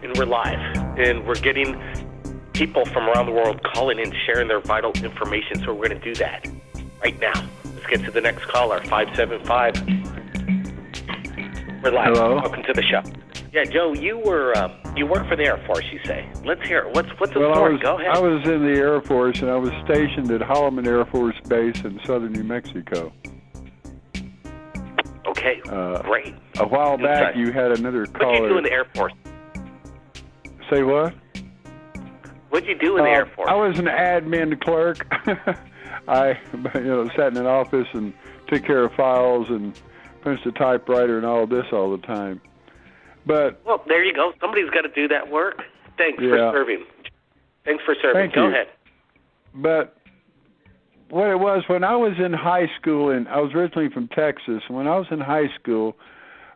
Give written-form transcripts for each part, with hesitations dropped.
and we're live, and we're getting people from around the world calling in, sharing their vital information, so we're going to do that right now. Let's get to the next caller, 575. We're live. Hello? Welcome to the show. Yeah, Joe, you work for the Air Force, you say. Let's hear it. What's the story? Go ahead. I was in the Air Force, and I was stationed at Holloman Air Force Base in southern New Mexico. Okay, great. A while back, you had another caller. What did you do in the Air Force? Say what? What did you do in the Air Force? I was an admin clerk. I sat in an office and took care of files and punched a typewriter and all this all the time. But well, there you go. Somebody's got to do that work. Thanks for serving. Thanks for serving. Thank go you. ahead. But what it was, when I was in high school, and I was originally from Texas, and when I was in high school,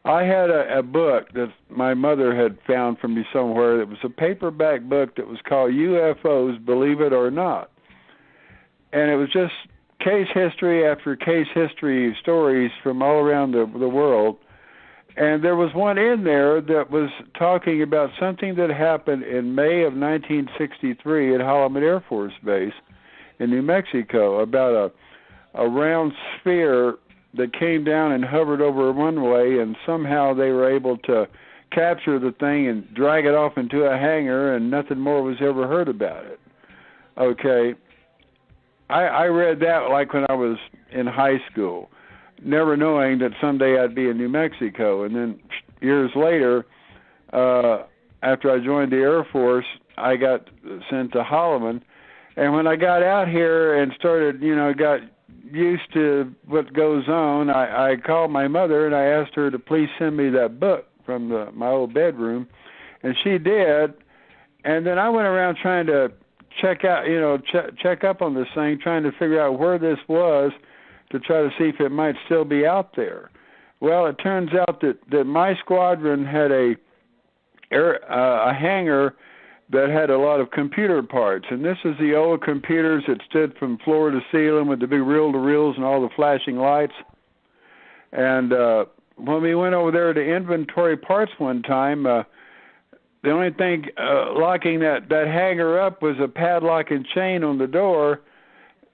I had a book that my mother had found for me somewhere. It was a paperback book that was called UFOs, Believe It or Not. And it was just case history after case history stories from all around the world. And there was one in there that was talking about something that happened in May of 1963 at Holloman Air Force Base in New Mexico, about a round sphere that came down and hovered over a runway, and somehow they were able to capture the thing and drag it off into a hangar, and nothing more was ever heard about it. Okay. I read that like when I was in high school, never knowing that someday I'd be in New Mexico. And then years later, after I joined the Air Force, I got sent to Holloman. And when I got out here and started, got used to what goes on, I called my mother and I asked her to please send me that book from my old bedroom, and she did. And then I went around trying to check out, check up on this thing, trying to figure out where this was to try to see if it might still be out there. Well, it turns out that my squadron had a hangar that had a lot of computer parts, and this is the old computers that stood from floor to ceiling with the big reel-to-reels and all the flashing lights. And when we went over there to inventory parts one time, the only thing locking that hangar up was a padlock and chain on the door,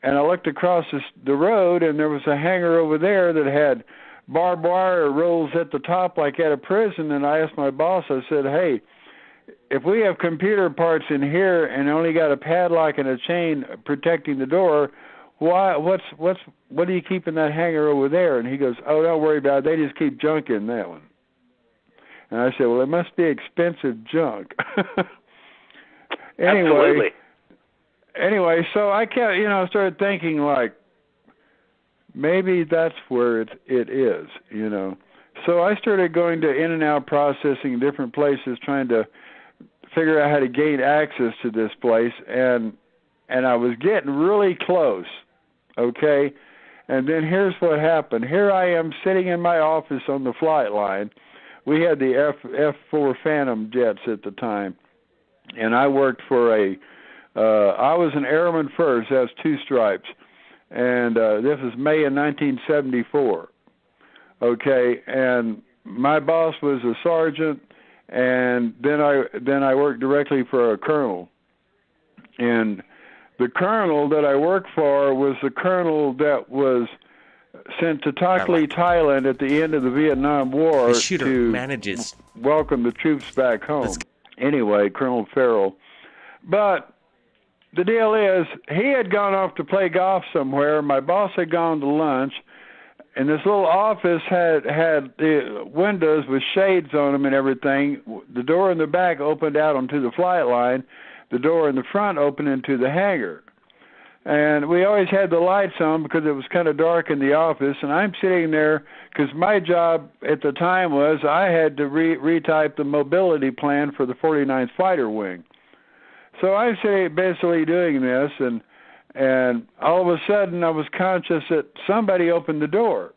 and I looked across the road, and there was a hangar over there that had barbed wire rolls at the top like at a prison, and I asked my boss, I said, hey, if we have computer parts in here and only got a padlock and a chain protecting the door, what do you keep in that hangar over there? And he goes, oh, don't worry about it. They just keep junk in that one. And I said, well, it must be expensive junk. Absolutely. Anyway, so I kept, started thinking like, maybe that's where it is, So I started going to In-N-Out Processing, different places, trying to figure out how to gain access to this place, and I was getting really close, okay? And then here's what happened. Here I am sitting in my office on the flight line. We had the F-4 Phantom jets at the time, and I worked for I was an airman first, that's 2 stripes, and this was May of 1974, okay? And my boss was a sergeant, and then I worked directly for a colonel. And the colonel that I worked for was the colonel that was sent to Takli, Thailand at the end of the Vietnam War to welcome the troops back home. Anyway, Colonel Farrell. But the deal is, he had gone off to play golf somewhere. My boss had gone to lunch. And this little office had the windows with shades on them and everything. The door in the back opened out onto the flight line. The door in the front opened into the hangar. And we always had the lights on because it was kind of dark in the office. And I'm sitting there because my job at the time was I had to retype the mobility plan for the 49th Fighter Wing. So I'm basically doing this, and all of a sudden, I was conscious that somebody opened the door,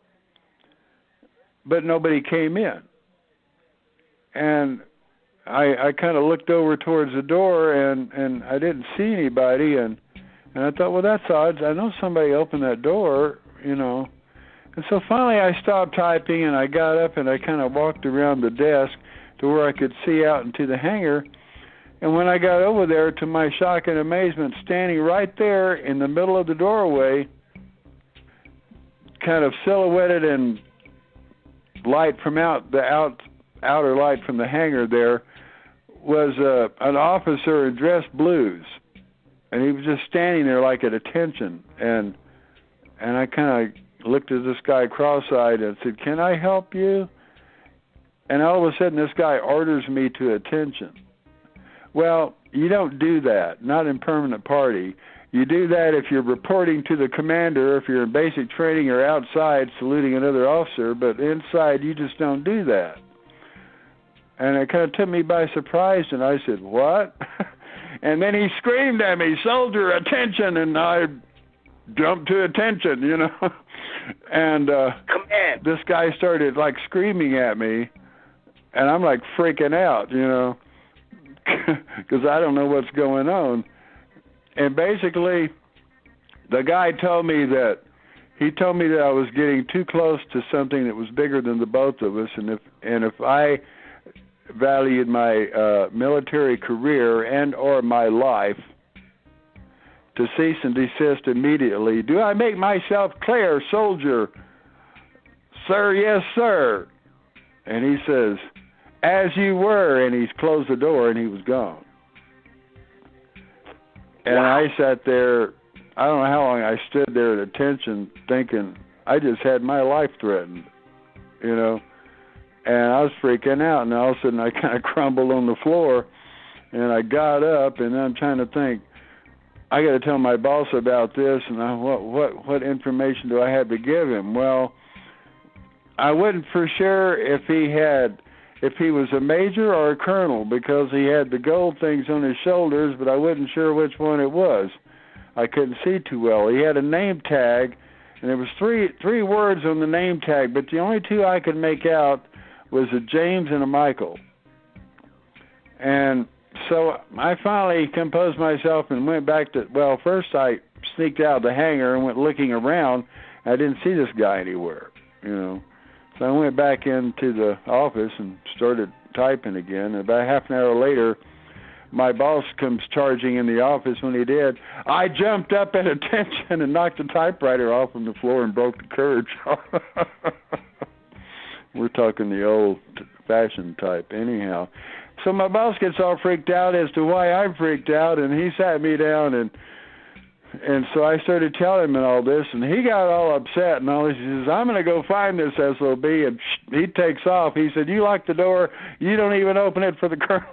but nobody came in. And I kind of looked over towards the door, and I didn't see anybody. And I thought, well, that's odd. I know somebody opened that door, And so finally, I stopped typing, and I got up, and I kind of walked around the desk to where I could see out into the hangar. And when I got over there, to my shock and amazement, standing right there in the middle of the doorway, kind of silhouetted in light from outer light from the hangar there, was an officer in dressed blues. And he was just standing there like at attention. And I kind of looked at this guy cross-eyed and said, "Can I help you?" And all of a sudden, this guy orders me to attention. Well, you don't do that, not in permanent party. You do that if you're reporting to the commander, if you're in basic training or outside saluting another officer, but inside you just don't do that. And it kind of took me by surprise, and I said, "What?" And then he screamed at me, "Soldier, attention," and I jumped to attention, you know. And Command. This guy started like screaming at me, and I'm like freaking out, you know, because I don't know what's going on. And basically, the guy told me that I was getting too close to something that was bigger than the both of us, and if I valued my military career and or my life, to cease and desist immediately. "Do I make myself clear, soldier?" "Sir, yes, sir." And he says, "As you were," and he's closed the door and he was gone. And wow. I sat there, I don't know how long I stood there at attention thinking I just had my life threatened, you know. And I was freaking out, and all of a sudden I kind of crumbled on the floor, and I got up, and I'm trying to think, I got to tell my boss about this, and what information do I have to give him? Well, I wasn't for sure if he was a major or a colonel, because he had the gold things on his shoulders, but I wasn't sure which one it was. I couldn't see too well. He had a name tag, and there was three words on the name tag, but the only two I could make out was a James and a Michael. And so I finally composed myself and went back to, well, first I sneaked out of the hangar and went looking around. I didn't see this guy anywhere, you know. So I went back into the office and started typing again. And about half an hour later, my boss comes charging in the office. When he did, I jumped up at attention and knocked the typewriter off on the floor and broke the curve. We're talking the old-fashioned type anyhow. So my boss gets all freaked out as to why I'm freaked out, and he sat me down, and so I started telling him all this, and he got all upset and all this. He says, "I'm going to go find this SOB," and he takes off. He said, "You lock the door. You don't even open it for the colonel."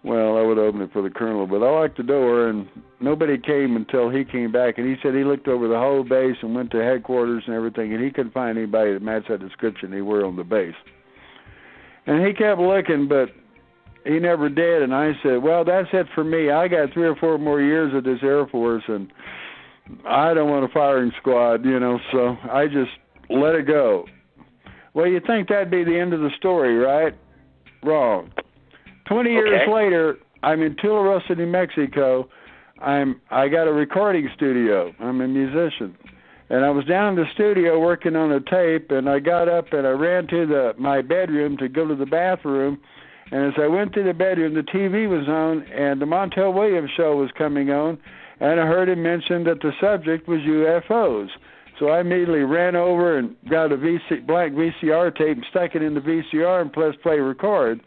Well, I would open it for the colonel, but I locked the door, and nobody came until he came back, and he said he looked over the whole base and went to headquarters and everything, and he couldn't find anybody that matched that description he were on the base. And he kept looking, but he never did, and I said, "Well, that's it for me. I got 3 or 4 more years of this Air Force, and I don't want a firing squad, you know, so I just let it go." Well, you'd think that'd be the end of the story, right? Wrong. 20 years later, I'm in Tularosa, New Mexico. I got a recording studio. I'm a musician. And I was down in the studio working on a tape, and I got up and I ran to my bedroom to go to the bathroom. And as I went to the bedroom, the TV was on, and the Montel Williams show was coming on, and I heard him mention that the subject was UFOs. So I immediately ran over and got a blank VCR tape and stuck it in the VCR and pressed play record.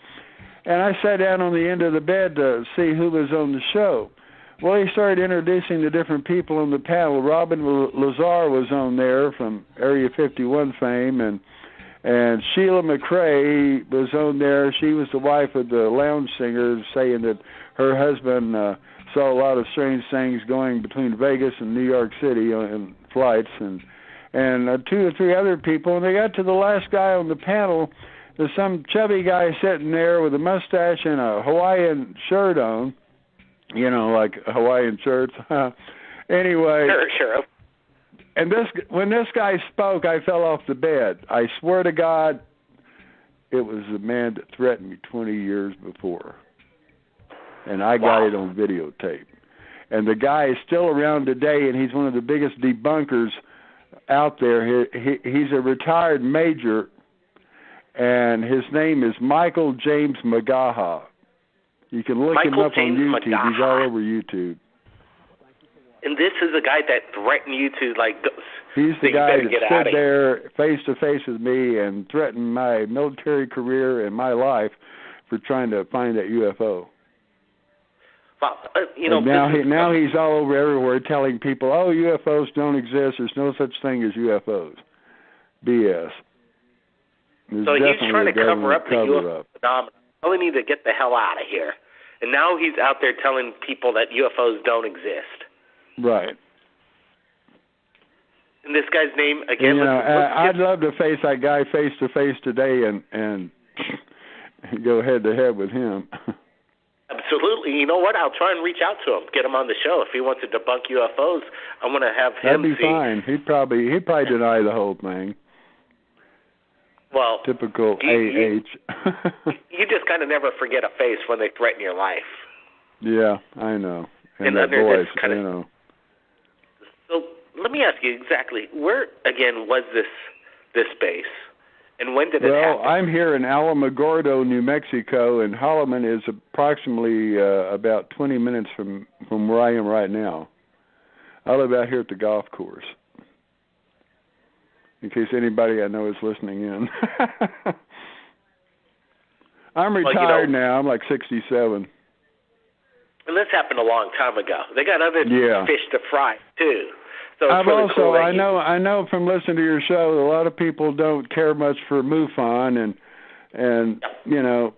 And I sat down on the end of the bed to see who was on the show. Well, he started introducing the different people on the panel. Robin Lazar was on there from Area 51 fame, and Sheila McRae was on there. She was the wife of the lounge singer, saying that her husband saw a lot of strange things going between Vegas and New York City in flights, and 2 or 3 other people. And they got to the last guy on the panel. There's some chubby guy sitting there with a mustache and a Hawaiian shirt on, you know, like Hawaiian shirts. Anyway. Sure. And when this guy spoke, I fell off the bed. I swear to God, it was the man that threatened me 20 years before. And I got it on videotape. And the guy is still around today, and he's one of the biggest debunkers out there. He's a retired major, and his name is Michael James Magaha. You can look him up on YouTube. He's all over YouTube. And this is a guy that threatened you to, like, he's the guy that stood there face to face with me and threatened my military career and my life for trying to find that UFO. Well, now he's all over everywhere telling people, oh, UFOs don't exist. There's no such thing as UFOs. BS. So he's trying to cover up the UFO phenomenon. We need to get the hell out of here. And now he's out there telling people that UFOs don't exist. Right. And this guy's name, again, I'd love to face that guy face to face today and go head to head with him. Absolutely. You know what? I'll try and reach out to him, get him on the show. If he wants to debunk UFOs, I want to have him. That'd be fine. He'd probably deny the whole thing. Well, typical you just kind of never forget a face when they threaten your life. Yeah, I know. And that voice, you know. So let me ask you exactly, where, again, was this base? And when did it happen? Well, I'm here in Alamogordo, New Mexico, and Holloman is approximately about 20 minutes from where I am right now. I live out here at the golf course, in case anybody I know is listening in. I'm retired now. I'm like 67. And this happened a long time ago. They got other fish to fry, too. So I've really also, cool I know from listening to your show, a lot of people don't care much for MUFON, and you know,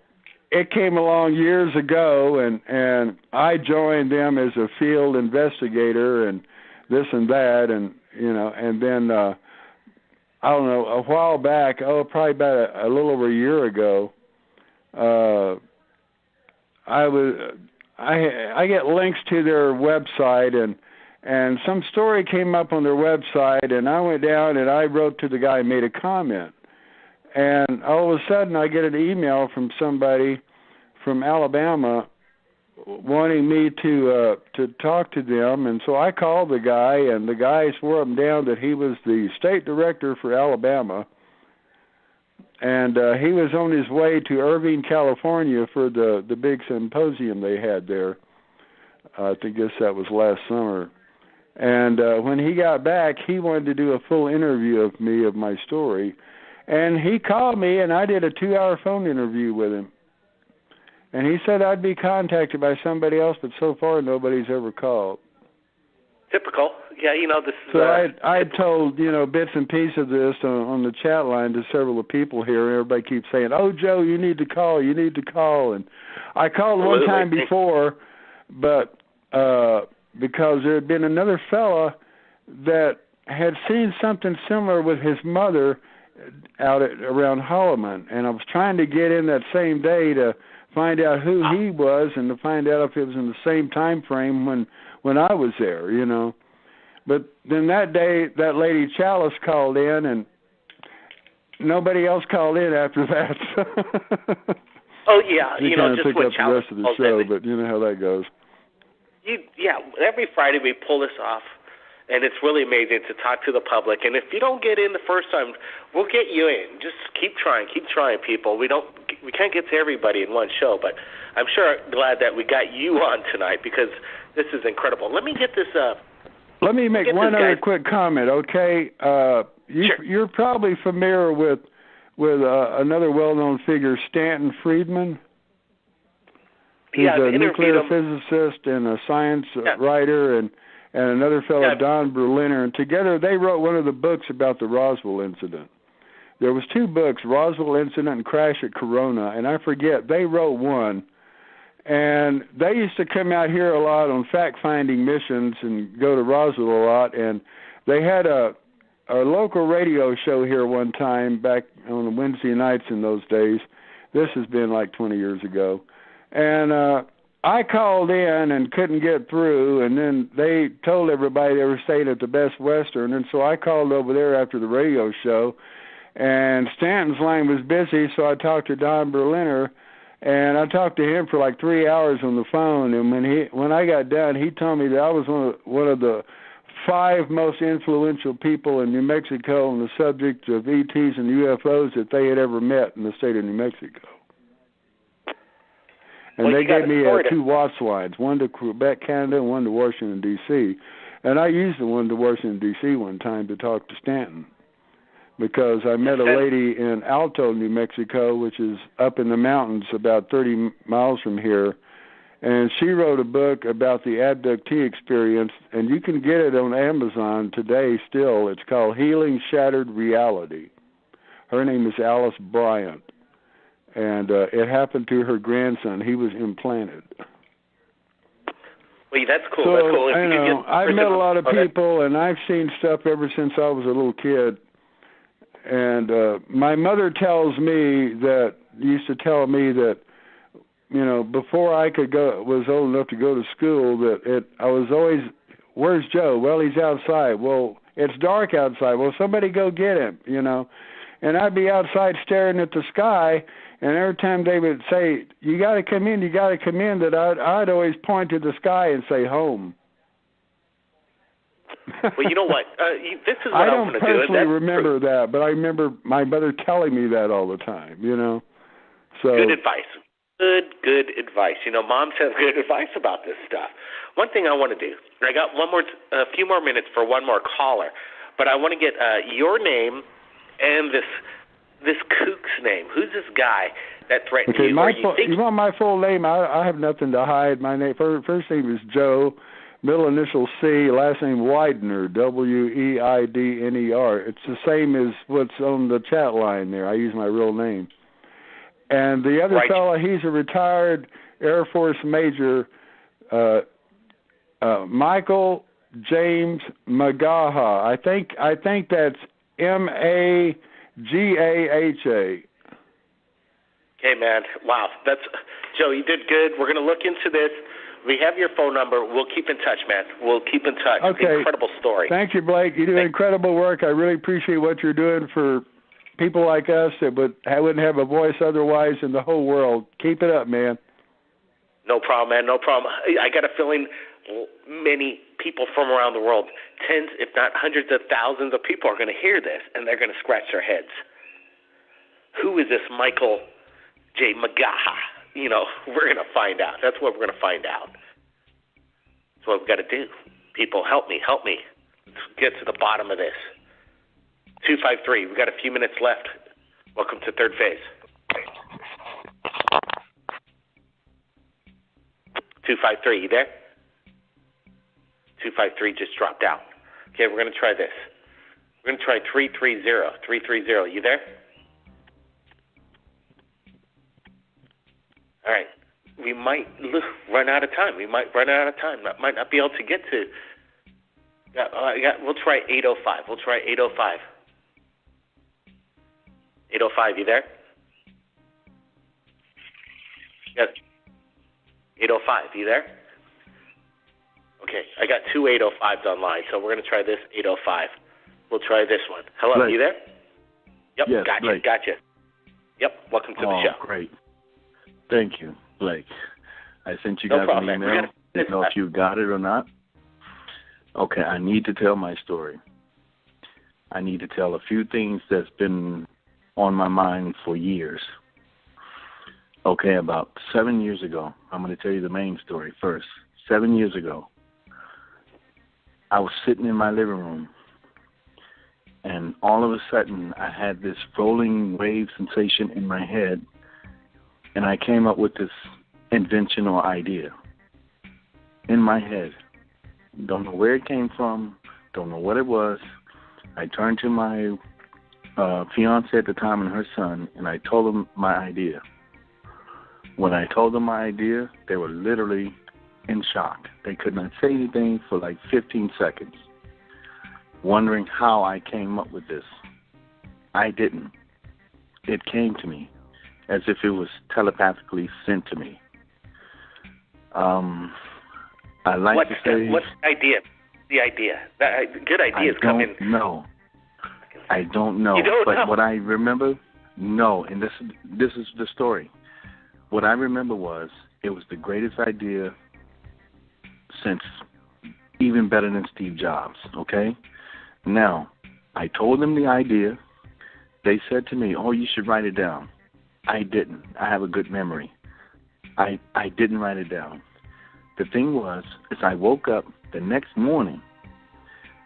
it came along years ago, and I joined them as a field investigator and this and that, and you know, and then I don't know, a while back, probably about a little over a year ago, I get links to their website, and some story came up on their website, and I went down and I wrote to the guy and made a comment. And all of a sudden I get an email from somebody from Alabama wanting me to talk to them. And so I called the guy, and the guy swore him down that he was the state director for Alabama. And he was on his way to Irvine, California for the big symposium they had there. I guess that was last summer. And when he got back, he wanted to do a full interview of me, of my story. And he called me, and I did a 2-hour phone interview with him. And he said I'd be contacted by somebody else, but so far nobody's ever called. Typical. Yeah, you know, this is... So I told, you know, bits and pieces of this on the chat line to several of the people here, and everybody keeps saying, oh, Joe, you need to call. And I called one time before, but... because there had been another fella that had seen something similar with his mother out around Holloman, and I was trying to get in that same day to find out who he was and to find out if it was in the same time frame when I was there, you know. But then that day, that lady Chalice called in, and nobody else called in after that. Oh, yeah. You know, just took up the rest of the show, but you know how that goes. Every Friday we pull this off, and it's really amazing to talk to the public. And if you don't get in the first time, we'll get you in. Just keep trying, people. We can't get to everybody in one show, but I'm sure glad that we got you on tonight because this is incredible. Let me get this up. Let me make one other quick comment, okay? You're probably familiar with another well-known figure, Stanton Friedman. He's a nuclear physicist and a science writer, and another fellow, Don Berliner, and together they wrote one of the books about the Roswell incident. There was 2 books, Roswell Incident and Crash at Corona, and I forget, they wrote one. And they used to come out here a lot on fact-finding missions and go to Roswell a lot, and they had a local radio show here one time back on Wednesday nights in those days. This has been like 20 years ago. And I called in and couldn't get through, and then they told everybody they were staying at the Best Western, and so I called over there after the radio show, and Stanton's line was busy, so I talked to Don Berliner, and I talked to him for like 3 hours on the phone, and when I got done, he told me that I was one of the 5 most influential people in New Mexico on the subject of ETs and UFOs that they had ever met in the state of New Mexico. And they gave me 2 Watts lines, one to Quebec, Canada, and one to Washington, D.C. And I used the one to Washington, D.C. one time to talk to Stanton, because I met a lady in Alto, New Mexico, which is up in the mountains about 30 miles from here, and she wrote a book about the abductee experience, and you can get it on Amazon today still. It's called Healing Shattered Reality. Her name is Alice Bryant, and it happened to her grandson. He was implanted. Well, that's cool. So, that's cool. I've met a lot of people, and I've seen stuff ever since I was a little kid. And my mother used to tell me that, before I was old enough to go to school, that I was always, where's Joe? Well, he's outside. Well, it's dark outside. Well, somebody go get him, And I'd be outside staring at the sky, and every time they would say, you got to come in, that I'd always point to the sky and say, home. Well, you know what? This is what I want to do. I don't personally remember that, but I remember my mother telling me that all the time, So good advice. Good advice. Moms have good advice about this stuff. One thing I want to do, I got a few more minutes for one more caller, but I want to get your name and this kook's name. Who's this guy that threatened you? You want my full name? I have nothing to hide. My name, first name is Joe, middle initial C, last name Widener, Weidner. It's the same as what's on the chat line there. I use my real name. And the other fellow, he's a retired Air Force Major, Michael James Magaha. I think that's Magaha. Okay, man. Wow. Joe, you did good. We're going to look into this. We have your phone number. We'll keep in touch, man. We'll keep in touch. Okay. Incredible story. Thank you, Blake. You do incredible work. I really appreciate what you're doing for people like us that wouldn't have a voice otherwise in the whole world. Keep it up, man. No problem, man. No problem. I got a feeling many people from around the world, tens, if not hundreds of thousands of people are going to hear this, and they're going to scratch their heads. Who is this Michael J. Magaha? We're going to find out. That's what we're going to find out. That's what we've got to do. People, help me. Let's get to the bottom of this. 253. We've got a few minutes left. Welcome to Third Phase. 253, you there? 253 just dropped out. Okay, we're going to try this. We're going to try 330. 330, you there? All right. We might run out of time. Might not be able to get to. We'll try 805. 805, you there? Yes. 805, you there? Okay, I got 2 805s online, so we're going to try this 805. We'll try this one. Hello, Blake. You there? Yep, yes, gotcha. Yep, welcome to the show. Great. Thank you, Blake. I sent you guys an email. I don't know if you got it or not. Okay, I need to tell my story. I need to tell a few things that's been on my mind for years. Okay, about 7 years ago, I'm going to tell you the main story first. 7 years ago, I was sitting in my living room, and all of a sudden, I had this rolling wave sensation in my head, and I came up with this invention or idea in my head. Don't know where it came from, don't know what it was. I turned to my fiance at the time and her son, and I told them my idea. When I told them my idea, they were literally in shock. They could not say anything for like 15 seconds, wondering how I came up with this. I didn't. It came to me as if it was telepathically sent to me. I like to say... What's the idea? The idea. Good ideas come in. I don't know. You don't know? What I remember, and this is the story. What I remember was it was the greatest idea since even better than Steve Jobs, okay? Now, I told them the idea. They said to me, oh, you should write it down. I didn't. I have a good memory. I didn't write it down. The thing was, is I woke up the next morning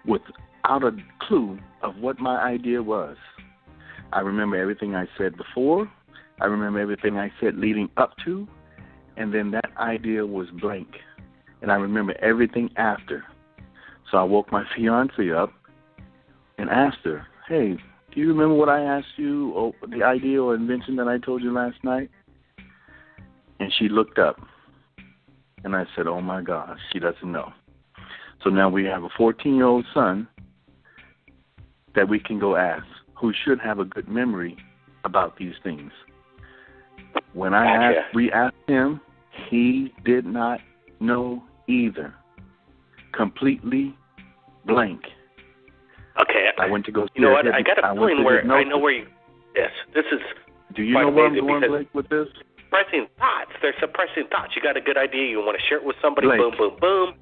without a clue of what my idea was. I remember everything I said before. I remember everything I said leading up to. And then that idea was blank. And I remember everything after. So I woke my fiancée up and asked her, hey, do you remember what I asked you, or the idea or invention that I told you last night? And she looked up. And I said, oh, my gosh, she doesn't know. So now we have a 14-year-old son that we can go ask, who should have a good memory about these things. When we asked him, he did not know either. Completely blank. Okay. I went to go. You know what? I got a feeling where I know where you. Yes, this is. Do you know where I'm going, Blake, with this? Suppressing thoughts. They're suppressing thoughts. You got a good idea. You want to share it with somebody. Blake, boom, boom, boom.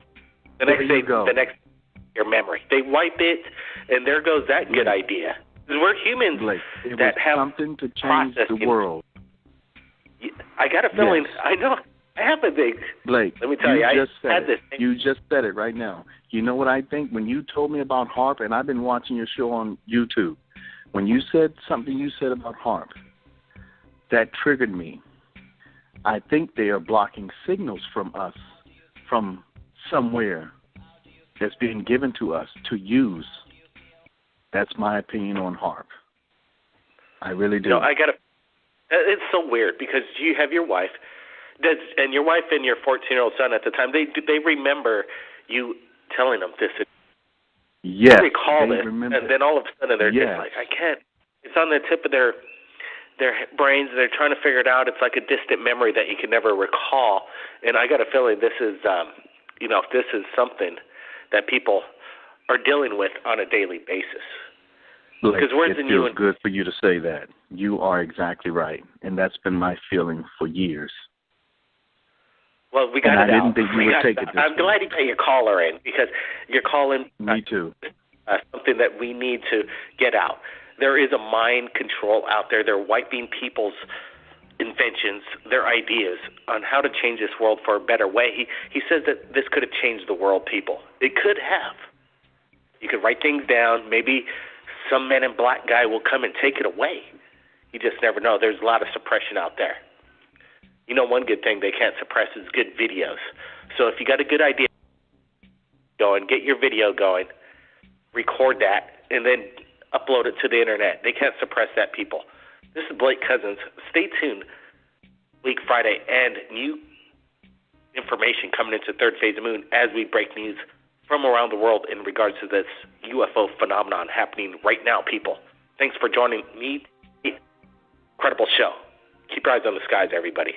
The next your memory. They wipe it, and there goes that good idea. We're humans that have something to change the world. I got a feeling. Yes. I know. I have a big. Blake, let me tell you, I had this. You just said it right now. You know what I think? When you told me about HAARP, and I've been watching your show on YouTube, when you said something you said about HAARP, that triggered me. I think they are blocking signals from us, from somewhere that's being given to us to use. That's my opinion on HAARP. I really do. No, it's so weird because you have your wife, and your wife and your 14-year-old son at the time, they remember you telling them this. Yes, they recall it, remember. And then all of a sudden they're just like, I can't. It's on the tip of their brains. They're trying to figure it out. It's like a distant memory that you can never recall. And I got a feeling this is, this is something that people are dealing with on a daily basis. Because it feels good for you to say that. You are exactly right, and that's been my feeling for years. Well, we got it out. I didn't think you would take it this way. I'm glad you got your caller in, because you're calling me too. Something that we need to get out. There is a mind control out there. They're wiping people's inventions, their ideas on how to change this world for a better way. He says that this could have changed the world, people. It could have. You could write things down. Maybe some man in black guy will come and take it away. You just never know. There's a lot of suppression out there. You know, one good thing they can't suppress is good videos. So if you got a good idea going, get your video going, record that, and then upload it to the internet. They can't suppress that, people. This is Blake Cousins. Stay tuned. Week Friday, and new information coming into Third Phase of Moon as we break news from around the world in regards to this UFO phenomenon happening right now, people. Thanks for joining me. Incredible show. Keep your eyes on the skies, everybody.